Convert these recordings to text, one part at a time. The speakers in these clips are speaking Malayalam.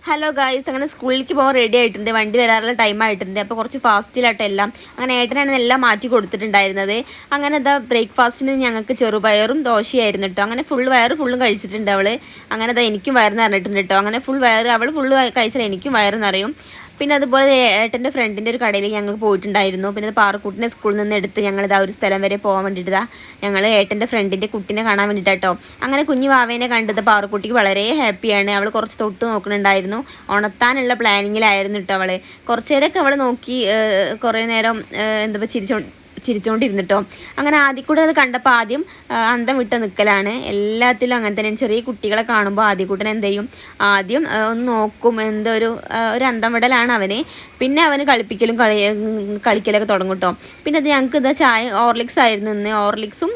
ഹലോ ഗായ്സ്, അങ്ങനെ സ്കൂളിലേക്ക് പോകാൻ റെഡി ആയിട്ടുണ്ട്. വണ്ടി വരാറുള്ള ടൈം ആയിട്ടുണ്ട്. അപ്പോൾ കുറച്ച് ഫാസ്റ്റിലായിട്ട് എല്ലാം അങ്ങനെ ഏട്ടനാണ് എല്ലാം മാറ്റി കൊടുത്തിട്ടുണ്ടായിരുന്നത്. അങ്ങനെ എന്താ ബ്രേക്ക്ഫാസ്റ്റിന് ഞങ്ങൾക്ക് ചെറുപയറും ദോശയായിരുന്നു കേട്ടോ. അങ്ങനെ ഫുള്ളും കഴിച്ചിട്ടുണ്ട് അവൾ. അങ്ങനെ അതാ എനിക്കും വയറ് നിറഞ്ഞിട്ടുണ്ട് കേട്ടോ. അങ്ങനെ അവൾ ഫുള്ള് കഴിച്ചാൽ എനിക്കും വയറ് നിറയും. പിന്നെ അതുപോലെ ഏട്ടൻ്റെ ഫ്രണ്ടിൻ്റെ ഒരു കടയിൽ ഞങ്ങൾ പോയിട്ടുണ്ടായിരുന്നു. പിന്നെ പാറക്കുട്ടിനെ സ്കൂളിൽ നിന്ന് എടുത്ത് ഞങ്ങളിതാ ഒരു സ്ഥലം വരെ പോകാൻ വേണ്ടിയിട്ടാ ഞങ്ങൾ ഏട്ടൻ്റെ ഫ്രണ്ടിൻ്റെ കുട്ടിനെ കാണാൻ വേണ്ടിയിട്ടോ. അങ്ങനെ കുഞ്ഞു വാവേനെ കണ്ടത് പാറക്കുട്ടിക്ക് വളരെ ഹാപ്പിയാണ്. അവൾ കുറച്ച് തൊട്ട് നോക്കുന്നുണ്ടായിരുന്നു. ഉണർത്താനുള്ള പ്ലാനിങ്ങിലായിരുന്നു കേട്ടോ അവൾ. കുറച്ച് നേരമൊക്കെ അവൾ നോക്കി, കുറേ നേരം എന്താ ചിരിച്ചുകൊണ്ടിരുന്നിട്ടോ. അങ്ങനെ ആദ്യക്കൂടെ അത് കണ്ടപ്പോൾ ആദ്യം അന്തം വിട്ട് നിൽക്കലാണ്. എല്ലാത്തിലും അങ്ങനെ തന്നെ. ചെറിയ കുട്ടികളെ കാണുമ്പോൾ ആദ്യക്കൂട്ടൻ എന്ത് ചെയ്യും, ആദ്യം ഒന്ന് നോക്കും, ഒരു അന്തം വിടലാണ് അവന്. പിന്നെ അവന് കളിക്കലൊക്കെ തുടങ്ങും കേട്ടോ. പിന്നെ അത് ഞങ്ങൾക്ക് ഇതാ ചായ ഓർലിക്സ് ആയിരുന്നു ഇന്ന്. ഓർലിക്സും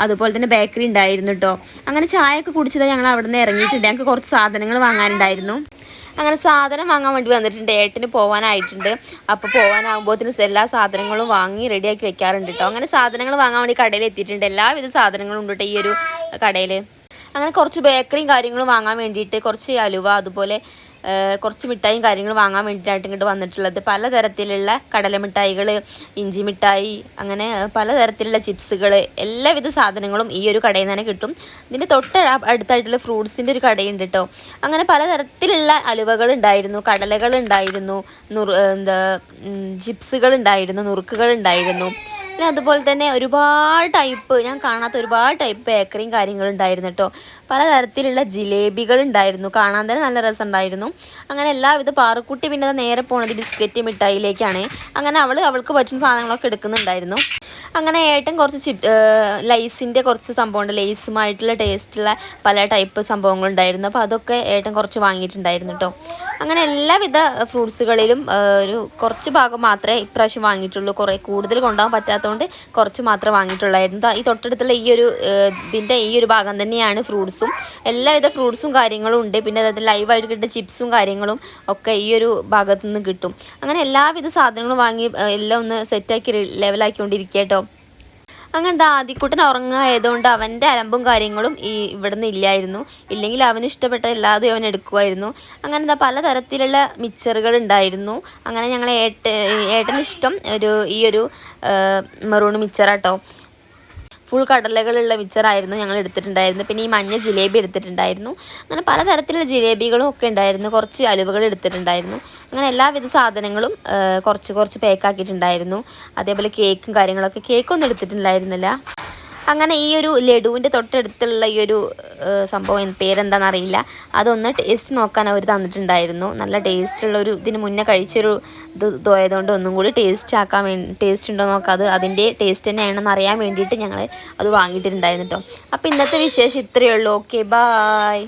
അതുപോലെ തന്നെ ബേക്കറി ഉണ്ടായിരുന്നു കേട്ടോ. അങ്ങനെ ചായയൊക്കെ കുടിച്ചത് ഞങ്ങൾ അവിടെ നിന്ന് ഇറങ്ങിയിട്ടുണ്ട്. ഞങ്ങൾക്ക് കുറച്ച് സാധനങ്ങൾ വാങ്ങാനുണ്ടായിരുന്നു. അങ്ങനെ സാധനം വാങ്ങാൻ വേണ്ടി വന്നിട്ടുണ്ട്. ഏട്ടന് പോകാനായിട്ടുണ്ട്. അപ്പോൾ പോകാനാകുമ്പോഴത്തേന് എല്ലാ സാധനങ്ങളും വാങ്ങി റെഡിയാക്കി വെക്കാറുണ്ട് കേട്ടോ. അങ്ങനെ സാധനങ്ങൾ വാങ്ങാൻ വേണ്ടി കടയിൽ എത്തിയിട്ടുണ്ട്. എല്ലാവിധ സാധനങ്ങളും ഉണ്ട് കേട്ടോ ഈ ഒരു കടയിൽ. അങ്ങനെ കുറച്ച് ബേക്കറിയും കാര്യങ്ങളും വാങ്ങാൻ വേണ്ടിയിട്ട്, കുറച്ച് അലുവ, അതുപോലെ കുറച്ച് മിഠായിയും കാര്യങ്ങളും വാങ്ങാൻ വേണ്ടിയിട്ടായിട്ട് ഇങ്ങോട്ട് വന്നിട്ടുള്ളത്. പലതരത്തിലുള്ള കടലമിഠായികൾ, ഇഞ്ചി മിഠായി, അങ്ങനെ പലതരത്തിലുള്ള ചിപ്സുകൾ, എല്ലാവിധ സാധനങ്ങളും ഈ ഒരു കടയിൽ നിന്ന് തന്നെ കിട്ടും. ഇതിൻ്റെ തൊട്ട് അടുത്തായിട്ടുള്ള ഫ്രൂട്ട്സിൻ്റെ ഒരു കടയുണ്ട് കേട്ടോ. അങ്ങനെ പലതരത്തിലുള്ള അലുവകൾ ഉണ്ടായിരുന്നു, കടലകൾ ഉണ്ടായിരുന്നു, ചിപ്സുകൾ ഉണ്ടായിരുന്നു, നുറുക്കുകൾ ഉണ്ടായിരുന്നു. പിന്നെ അതുപോലെ തന്നെ ഒരുപാട് ടൈപ്പ്, ഞാൻ കാണാത്ത ഒരുപാട് ടൈപ്പ് ബേക്കറിയും കാര്യങ്ങളും ഉണ്ടായിരുന്നു കേട്ടോ. പലതരത്തിലുള്ള ജിലേബികൾ ഉണ്ടായിരുന്നു. കാണാൻ തന്നെ നല്ല രസമുണ്ടായിരുന്നു. അങ്ങനെ എല്ലാവിധ പാറക്കുട്ടി പിന്നെ നേരെ പോണത് ബിസ്ക്കറ്റ് മിഠായിലേക്കാണ്. അങ്ങനെ അവൾക്ക് പറ്റുന്ന സാധനങ്ങളൊക്കെ എടുക്കുന്നുണ്ടായിരുന്നു. അങ്ങനെ ഏട്ടൻ കുറച്ച് ലൈസിൻ്റെ കുറച്ച് സംഭവമുണ്ട്, ലേസുമായിട്ടുള്ള ടേസ്റ്റുള്ള പല ടൈപ്പ് സംഭവങ്ങളുണ്ടായിരുന്നു. അപ്പോൾ അതൊക്കെ ഏട്ടൻ കുറച്ച് വാങ്ങിയിട്ടുണ്ടായിരുന്നു കേട്ടോ. അങ്ങനെ എല്ലാവിധ ഫ്രൂട്ട്സുകളിലും ഒരു കുറച്ച് ഭാഗം മാത്രമേ ഇപ്രാവശ്യം വാങ്ങിയിട്ടുള്ളൂ. കുറേ കൂടുതൽ കൊണ്ടുപോകാൻ പറ്റാത്തതുകൊണ്ട് കുറച്ച് മാത്രമേ വാങ്ങിയിട്ടുള്ളായിരുന്നു. ഈ തൊട്ടടുത്തുള്ള ഇതിൻ്റെ ഈ ഒരു ഭാഗം തന്നെയാണ് ഫ്രൂട്ട്സും. എല്ലാവിധ ഫ്രൂട്ട്സും കാര്യങ്ങളും ഉണ്ട്. പിന്നെ അതായത് ലൈവായിട്ട് കിട്ടുന്ന ചിപ്സും കാര്യങ്ങളും ഒക്കെ ഈ ഒരു ഭാഗത്തു നിന്ന് കിട്ടും. അങ്ങനെ എല്ലാവിധ സാധനങ്ങളും വാങ്ങി എല്ലാം ഒന്ന് സെറ്റാക്കി ലെവലാക്കിക്കൊണ്ടിരിക്കുക കേട്ടോ. അങ്ങനെ ആദ്യക്കുട്ടൻ ഉറങ്ങായതുകൊണ്ട് അവൻ്റെ അലമ്പും കാര്യങ്ങളും ഇവിടുന്ന് ഇല്ലായിരുന്നു. ഇല്ലെങ്കിൽ അവന് ഇഷ്ടപ്പെട്ട എല്ലാതും അവൻ എടുക്കുമായിരുന്നു. അങ്ങനെ പലതരത്തിലുള്ള മിക്സറുകൾ ഉണ്ടായിരുന്നു. അങ്ങനെ ഞങ്ങൾ ഏട്ടന് ഇഷ്ടം ഈ ഒരു മെറൂൺ മിക്സറാട്ടോ. ഫുൾ കടലകളുള്ള മിക്സറായിരുന്നു ഞങ്ങൾ എടുത്തിട്ടുണ്ടായിരുന്നു. പിന്നെ ഈ മഞ്ഞ ജിലേബി എടുത്തിട്ടുണ്ടായിരുന്നു. അങ്ങനെ പലതരത്തിലുള്ള ജിലേബികളും ഒക്കെ ഉണ്ടായിരുന്നു. കുറച്ച് അലുവകൾ എടുത്തിട്ടുണ്ടായിരുന്നു. അങ്ങനെ എല്ലാവിധ സാധനങ്ങളും കുറച്ച് പാക്കാക്കിയിട്ടുണ്ടായിരുന്നു. അതേപോലെ കേക്കും കാര്യങ്ങളൊക്കെ. കേക്കൊന്നും എടുത്തിട്ടുണ്ടായിരുന്നില്ല. അങ്ങനെ ഈ ഒരു ലഡുവിൻ്റെ തൊട്ടടുത്തുള്ള ഈ ഒരു സംഭവം പേരെന്താണെന്നറിയില്ല, അതൊന്ന് ടേസ്റ്റ് നോക്കാൻ അവർ തന്നിട്ടുണ്ടായിരുന്നു. നല്ല ടേസ്റ്റുള്ള ഇതിന് മുന്നേ കഴിച്ചൊരു ഇതായതുകൊണ്ട് ഒന്നും കൂടി ടേസ്റ്റ് ഉണ്ടോ നോക്കാം, അതിൻ്റെ ടേസ്റ്റ് തന്നെയാണെന്ന് അറിയാൻ വേണ്ടിയിട്ട് ഞങ്ങൾ അത് വാങ്ങിയിട്ടുണ്ടായിരുന്നു കേട്ടോ. അപ്പോൾ ഇന്നത്തെ വിശേഷം ഇത്രയേ ഉള്ളൂ. Okay, bye.